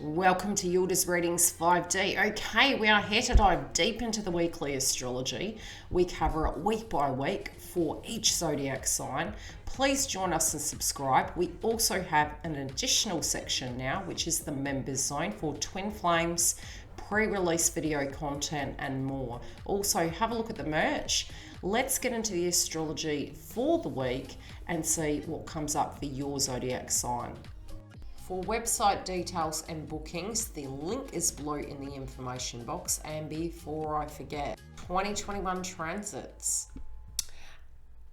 Welcome to Yildiz Readings 5D. Okay, we are here to dive deep into the weekly astrology. We cover it week by week for each zodiac sign. Please join us and subscribe. We also have an additional section now, which is the members zone for twin flames, pre-release video content and more. Also, have a look at the merch. Let's get into the astrology for the week and see what comes up for your zodiac sign. For website details and bookings, the link is below in the information box. And before I forget, 2021 transits.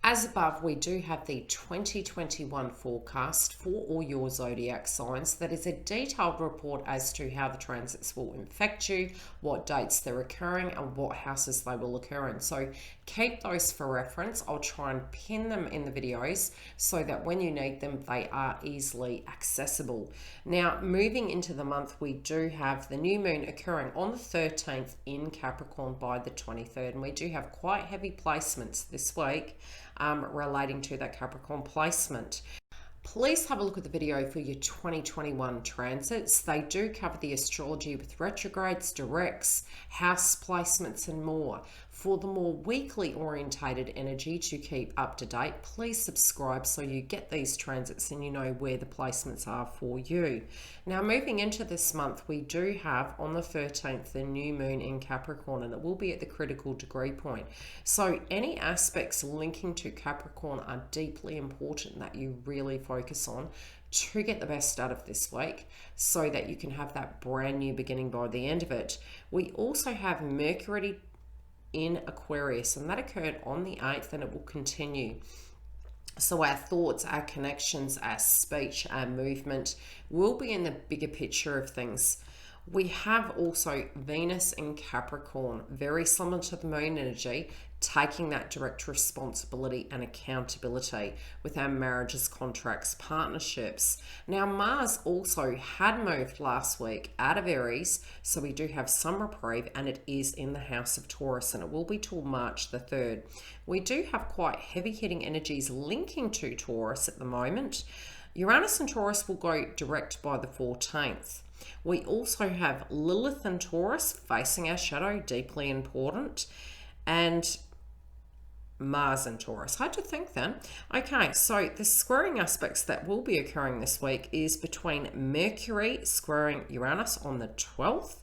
As above, we do have the 2021 forecast for all your zodiac signs. That is a detailed report as to how the transits will infect you, what dates they're occurring, and what houses they will occur in. So keep those for reference. I'll try and pin them in the videos so that when you need them, they are easily accessible. Now, moving into the month, we do have the new moon occurring on the 13th in Capricorn by the 23rd, and we do have quite heavy placements this week relating to that Capricorn placement. Please have a look at the video for your 2021 transits. They do cover the astrology with retrogrades, directs, house placements and more. For the more weekly orientated energy to keep up to date, please subscribe so you get these transits and you know where the placements are for you. Now, moving into this month, we do have on the 13th the new moon in Capricorn, and it will be at the critical degree point. So any aspects linking to Capricorn are deeply important that you really focus on to get the best out of this week so that you can have that brand new beginning by the end of it. We also have Mercury in Aquarius, and that occurred on the 8th, and it will continue. So our thoughts, our connections, our speech, our movement will be in the bigger picture of things. We have also Venus in Capricorn, very similar to the moon energy, taking that direct responsibility and accountability with our marriages, contracts, partnerships. Now, Mars also had moved last week out of Aries, so we do have some reprieve, and it is in the house of Taurus, and it will be till March the 3rd. We do have quite heavy hitting energies linking to Taurus at the moment. Uranus and Taurus will go direct by the 14th. We also have Lilith and Taurus facing our shadow, deeply important, and Mars and Taurus. Hard to think then. Okay, so the squaring aspects that will be occurring this week is between Mercury squaring Uranus on the 12th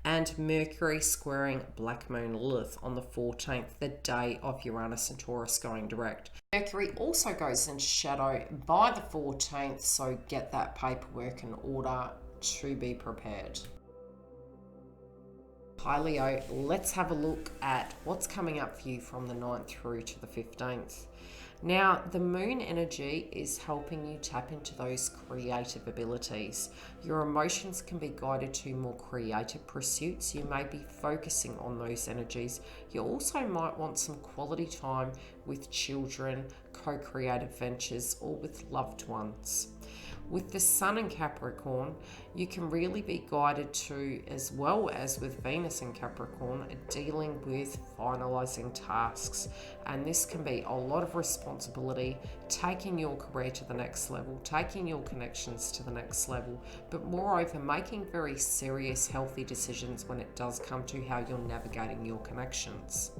and Mercury squaring Black Moon Lilith on the 14th, the day of Uranus and Taurus going direct. Mercury also goes in shadow by the 14th, so get that paperwork in order to be prepared. Hi Leo, let's have a look at what's coming up for you from the 9th through to the 15th. Now, the moon energy is helping you tap into those creative abilities. Your emotions can be guided to more creative pursuits. You may be focusing on those energies. You also might want some quality time with children, co-creative ventures, or with loved ones. With the Sun in Capricorn, you can really be guided to, as well as with Venus in Capricorn, dealing with finalizing tasks. And this can be a lot of responsibility, taking your career to the next level, taking your connections to the next level, but moreover, making very serious, healthy decisions when it does come to how you're navigating your connections.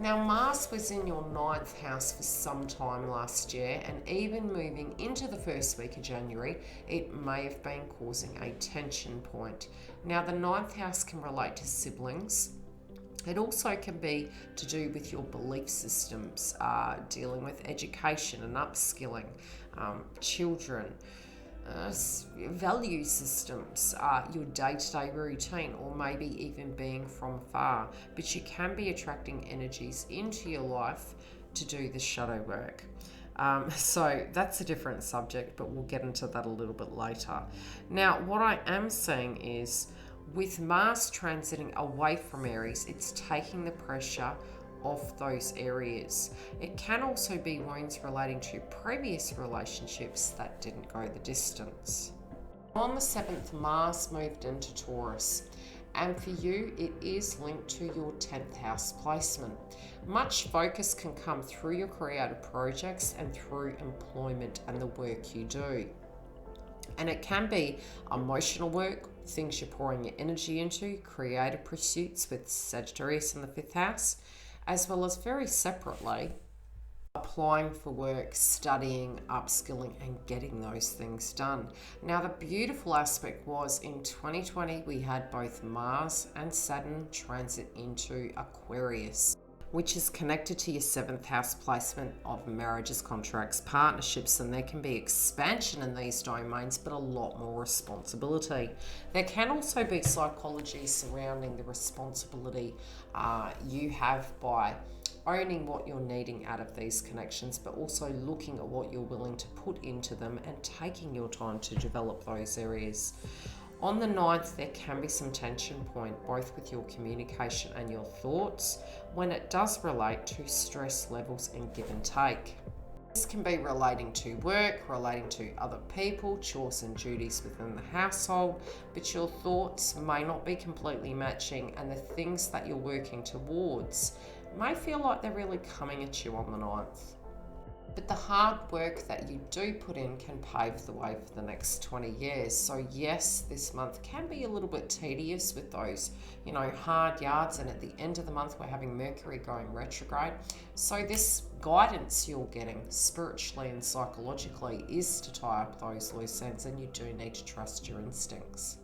Now, Mars was in your 9th house for some time last year, and even moving into the first week of January, it may have been causing a tension point. Now, the 9th house can relate to siblings. It also can be to do with your belief systems, dealing with education and upskilling, children, value systems, your day-to-day routine, or maybe even being from far. But you can be attracting energies into your life to do the shadow work. So that's a different subject, but we'll get into that a little bit later. Now, what I am saying is, with Mars transiting away from Aries, it's taking the pressure of those areas. It can also be wounds relating to previous relationships that didn't go the distance. On the 7th, Mars moved into Taurus, and for you, it is linked to your 10th house placement. Much focus can come through your creative projects and through employment and the work you do. And it can be emotional work, things you're pouring your energy into, creative pursuits with Sagittarius in the 5th house, as well as very separately applying for work, studying, upskilling, and getting those things done. Now, the beautiful aspect was in 2020, we had both Mars and Saturn transit into Aquarius, which is connected to your 7th house placement of marriages, contracts, partnerships, and there can be expansion in these domains, but a lot more responsibility. There can also be psychology surrounding the responsibility you have by owning what you're needing out of these connections, but also looking at what you're willing to put into them and taking your time to develop those areas. On the 9th, there can be some tension point, both with your communication and your thoughts, when it does relate to stress levels and give and take. This can be relating to work, relating to other people, chores and duties within the household, but your thoughts may not be completely matching, and the things that you're working towards may feel like they're really coming at you on the 9th. But the hard work that you do put in can pave the way for the next 20 years. So yes, this month can be a little bit tedious with those, hard yards. And at the end of the month, we're having Mercury going retrograde. So this guidance you're getting spiritually and psychologically is to tie up those loose ends, and you do need to trust your instincts.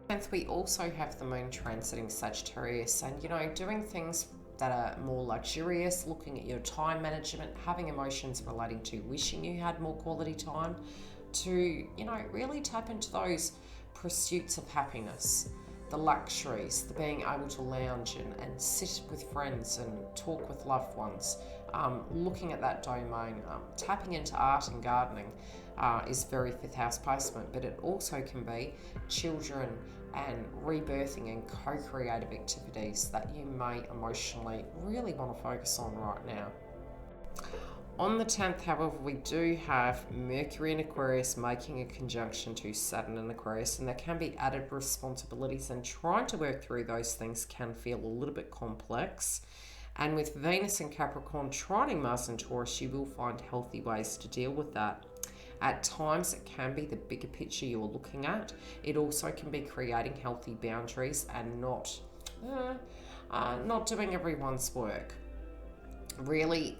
And we also have the moon transiting Sagittarius, and doing things that are more luxurious, looking at your time management, having emotions relating to wishing you had more quality time, to really tap into those pursuits of happiness, the luxuries, the being able to lounge and sit with friends and talk with loved ones, looking at that domain, tapping into art and gardening is very 5th house placement, but it also can be children and rebirthing and co-creative activities that you may emotionally really want to focus on right now. On the 10th, however, we do have Mercury in Aquarius making a conjunction to Saturn in Aquarius, and there can be added responsibilities, and trying to work through those things can feel a little bit complex. And with Venus in Capricorn trining Mars in Taurus, you will find healthy ways to deal with that. At times, it can be the bigger picture you're looking at. It also can be creating healthy boundaries and not doing everyone's work. Really,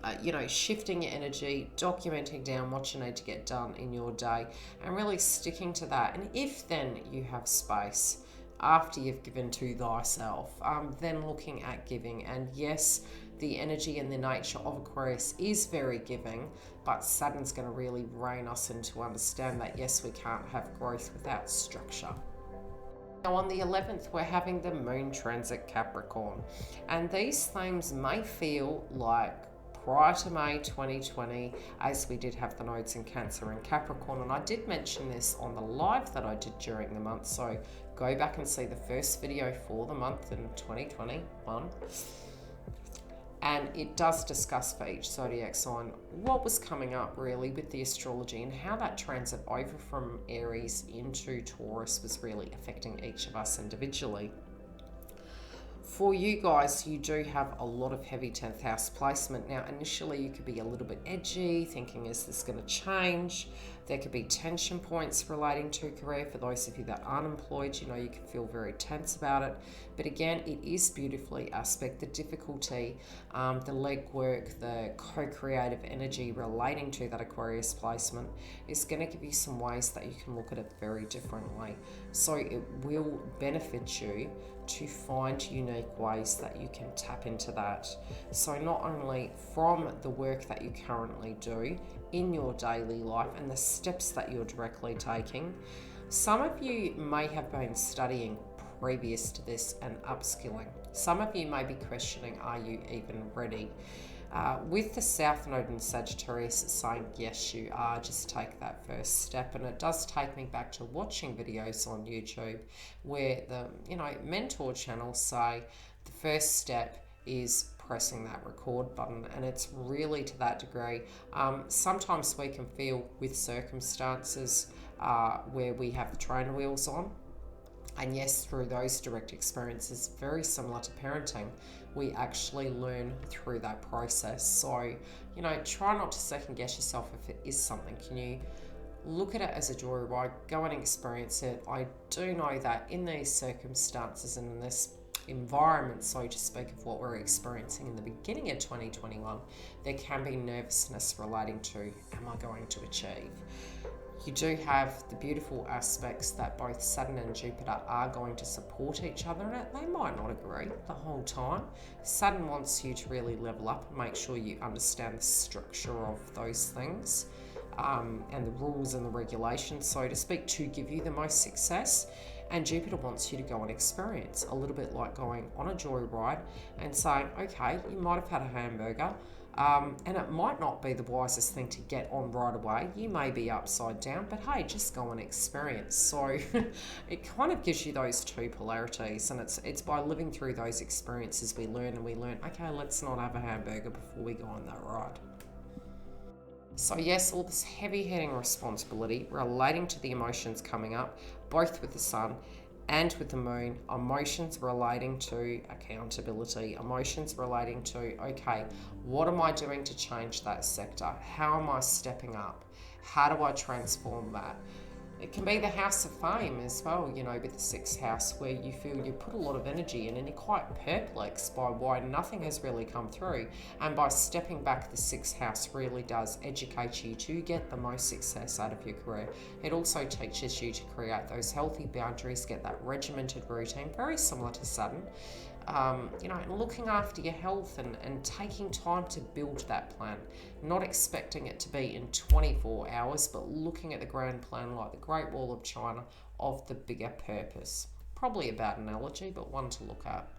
shifting your energy, documenting down what you need to get done in your day, and really sticking to that. And if then you have space after you've given to thyself, then looking at giving. And yes, the energy and the nature of Aquarius is very giving, but Saturn's going to really rein us in to understand that yes, we can't have growth without structure. Now on the 11th, we're having the moon transit Capricorn, and these themes may feel like prior to May 2020, as we did have the nodes in Cancer and Capricorn, and I did mention this on the live that I did during the month, so go back and see the first video for the month in 2021. And it does discuss for each zodiac sign what was coming up really with the astrology, and how that transit over from Aries into Taurus was really affecting each of us individually. For you guys, you do have a lot of heavy 10th house placement. Now, initially you could be a little bit edgy, thinking, is this going to change? There could be tension points relating to career. For those of you that aren't employed, you can feel very tense about it. But again, it is beautifully aspect. The difficulty, the legwork, the co-creative energy relating to that Aquarius placement is going to give you some ways that you can look at it very differently. So it will benefit you to find unique ways that you can tap into that. So not only from the work that you currently do in your daily life and the steps that you're directly taking. Some of you may have been studying previous to this and upskilling. Some of you may be questioning, are you even ready? With the South Node in Sagittarius, it's saying, yes, you are. Just take that first step. And it does take me back to watching videos on YouTube where the mentor channels say the first step is pressing that record button, and it's really to that degree. Sometimes we can feel with circumstances where we have the trainer wheels on. And yes, through those direct experiences, very similar to parenting, we actually learn through that process. So, try not to second guess yourself if it is something. Can you look at it as a joyride, go and experience it. I do know that in these circumstances and in this environment, so to speak, of what we're experiencing in the beginning of 2021, there can be nervousness relating to, am I going to achieve? You do have the beautiful aspects that both Saturn and Jupiter are going to support each other in it. They might not agree the whole time. Saturn wants you to really level up and make sure you understand the structure of those things, and the rules and the regulations, so to speak, to give you the most success. And Jupiter wants you to go and experience, a little bit like going on a joyride and saying, okay, you might have had a hamburger, and it might not be the wisest thing to get on right away. You may be upside down, but hey, just go and experience. So it kind of gives you those two polarities, and it's by living through those experiences we learn, okay, let's not have a hamburger before we go on that ride. So yes, all this heavy-hitting responsibility relating to the emotions coming up, both with the sun and with the moon, emotions relating to accountability, emotions relating to, okay, what am I doing to change that sector? How am I stepping up? How do I transform that? It can be the house of fame as well, with the sixth house, where you feel you put a lot of energy in and you're quite perplexed by why nothing has really come through. And by stepping back, the sixth house really does educate you to get the most success out of your career. It also teaches you to create those healthy boundaries, get that regimented routine, very similar to Saturn. And looking after your health and taking time to build that plan, not expecting it to be in 24 hours, but looking at the grand plan like the Great Wall of China of the bigger purpose. Probably a bad analogy, but one to look at.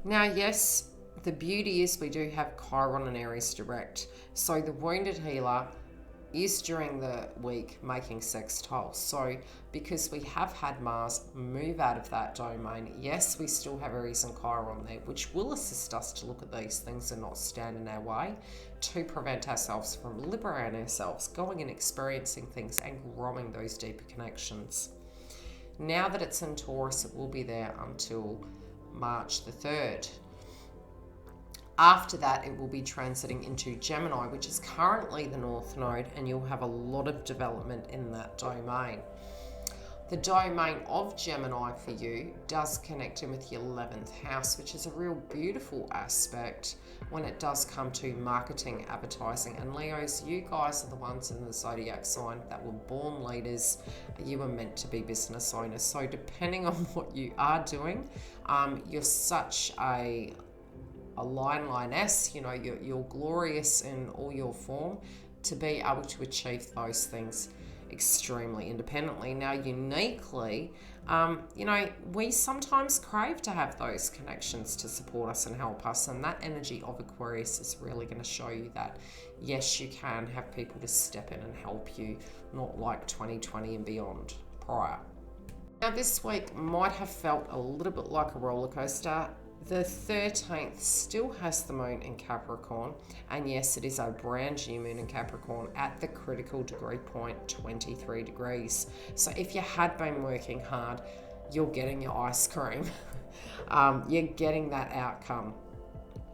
Now, yes, the beauty is we do have Chiron and Aries direct. So the wounded healer is during the week making sextiles. So because we have had Mars move out of that domain, yes, we still have Aries and Chiron there, which will assist us to look at these things and not stand in our way, to prevent ourselves from liberating ourselves, going and experiencing things and growing those deeper connections. Now that it's in Taurus, it will be there until March the 3rd. After that, it will be transiting into Gemini, which is currently the North Node, and you'll have a lot of development in that domain. The domain of Gemini for you does connect in with your 11th house, which is a real beautiful aspect when it does come to marketing, advertising. And Leos, you guys are the ones in the Zodiac sign that were born leaders. You were meant to be business owners. So depending on what you are doing, you're such a lioness, you're glorious in all your form to be able to achieve those things extremely independently. Now, uniquely, we sometimes crave to have those connections to support us and help us, and that energy of Aquarius is really going to show you that, yes, you can have people to step in and help you, not like 2020 and beyond prior. Now, this week might have felt a little bit like a roller coaster. The 13th still has the moon in Capricorn, and yes, it is a brand new moon in Capricorn at the critical degree point, 23 degrees. So if you had been working hard, you're getting your ice cream. You're getting that outcome.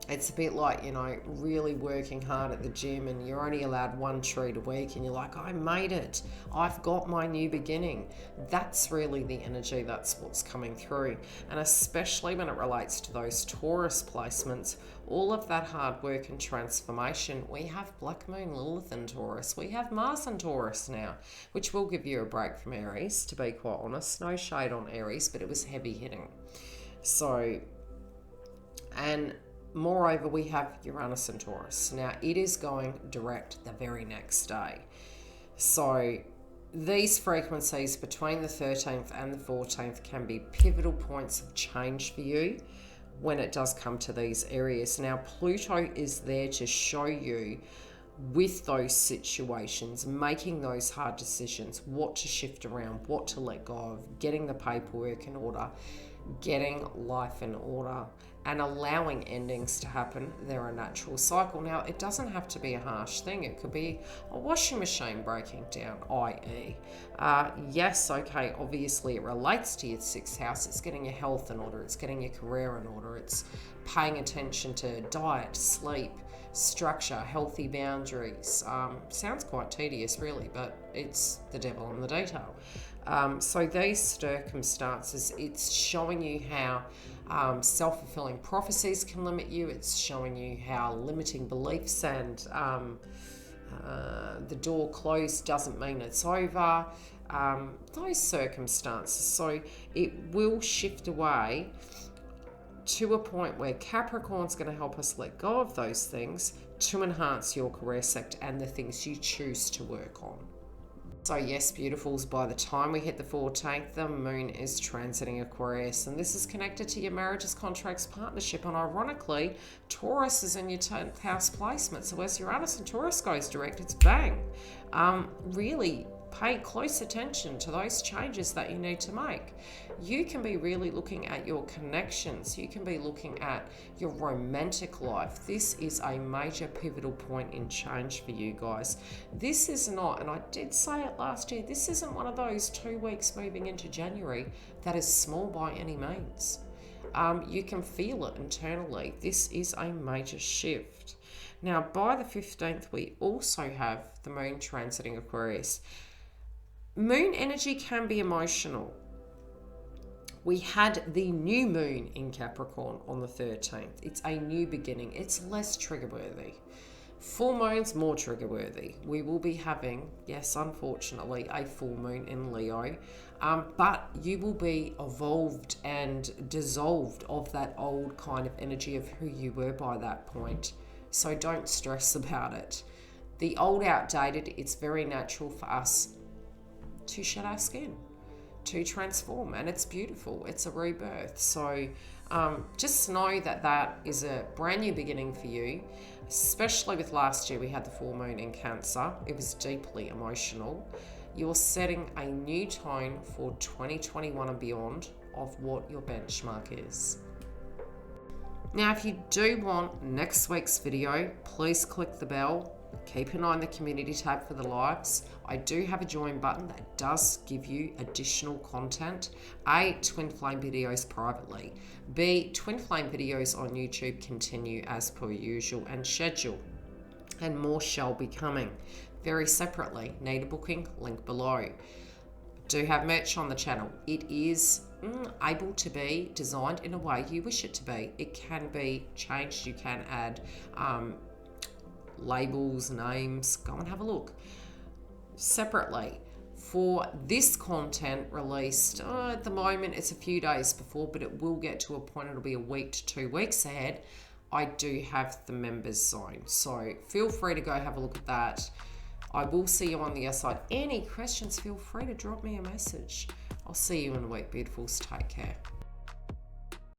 It's a bit like, really working hard at the gym and you're only allowed one treat a week and you're like, I made it. I've got my new beginning. That's really the energy. That's what's coming through. And especially when it relates to those Taurus placements, all of that hard work and transformation, we have Black Moon Lilith in Taurus. We have Mars in Taurus now, which will give you a break from Aries, to be quite honest. No shade on Aries, but it was heavy hitting. So, and moreover, we have Uranus and Taurus. Now, it is going direct the very next day. So, these frequencies between the 13th and the 14th can be pivotal points of change for you when it does come to these areas. Now, Pluto is there to show you with those situations, making those hard decisions, what to shift around, what to let go of, getting the paperwork in order, getting life in order, and allowing endings to happen. They're a natural cycle. Now, it doesn't have to be a harsh thing. It could be a washing machine breaking down, i.e. Yes, okay, obviously it relates to your sixth house. It's getting your health in order. It's getting your career in order. It's paying attention to diet, sleep, structure, healthy boundaries. Sounds quite tedious, really, but it's the devil in the detail. So these circumstances, it's showing you how self-fulfilling prophecies can limit you. It's showing you how limiting beliefs and the door closed doesn't mean it's over. Those circumstances. So it will shift away to a point where Capricorn's going to help us let go of those things to enhance your career sector and the things you choose to work on. So yes, beautifuls, by the time we hit the 14th, the moon is transiting Aquarius, and this is connected to your marriages, contracts, partnership, and ironically, Taurus is in your 10th house placement. So as Uranus and Taurus goes direct, it's bang. Really pay close attention to those changes that you need to make. You can be really looking at your connections. You can be looking at your romantic life. This is a major pivotal point in change for you guys. This is not, and I did say it last year, this isn't one of those 2 weeks moving into January that is small by any means. You can feel it internally. This is a major shift. Now, by the 15th, we also have the moon transiting Aquarius. Moon energy can be emotional. We had the new moon in Capricorn on the 13th. It's a new beginning. It's less trigger worthy. Full moon's more trigger worthy. We will be having, yes, unfortunately, a full moon in Leo, but you will be evolved and dissolved of that old kind of energy of who you were by that point. So don't stress about it. The old outdated, it's very natural for us to shed our skin, to transform, and it's beautiful. It's a rebirth. So just know that that is a brand new beginning for you, especially with last year we had the full moon in Cancer. It was deeply emotional. You're setting a new tone for 2021 and beyond of what your benchmark is. Now, if you do want next week's video, please click the bell. Keep an eye on the community tab for the lives. I do have a join button that does give you additional content. A, twin flame videos privately. B, twin flame videos on YouTube continue as per usual and schedule. And more shall be coming. Very separately, need a booking, link below. Do have merch on the channel. It is able to be designed in a way you wish it to be. It can be changed. You can add labels, names. Go and have a look. Separately, for this content released at the moment, it's a few days before, but it will get to a point, it'll be a week to 2 weeks ahead. I do have the members zone, so feel free to go have a look at that. I will see you on the other side. Any questions, feel free to drop me a message. I'll see you in a week, beautifuls. Take care.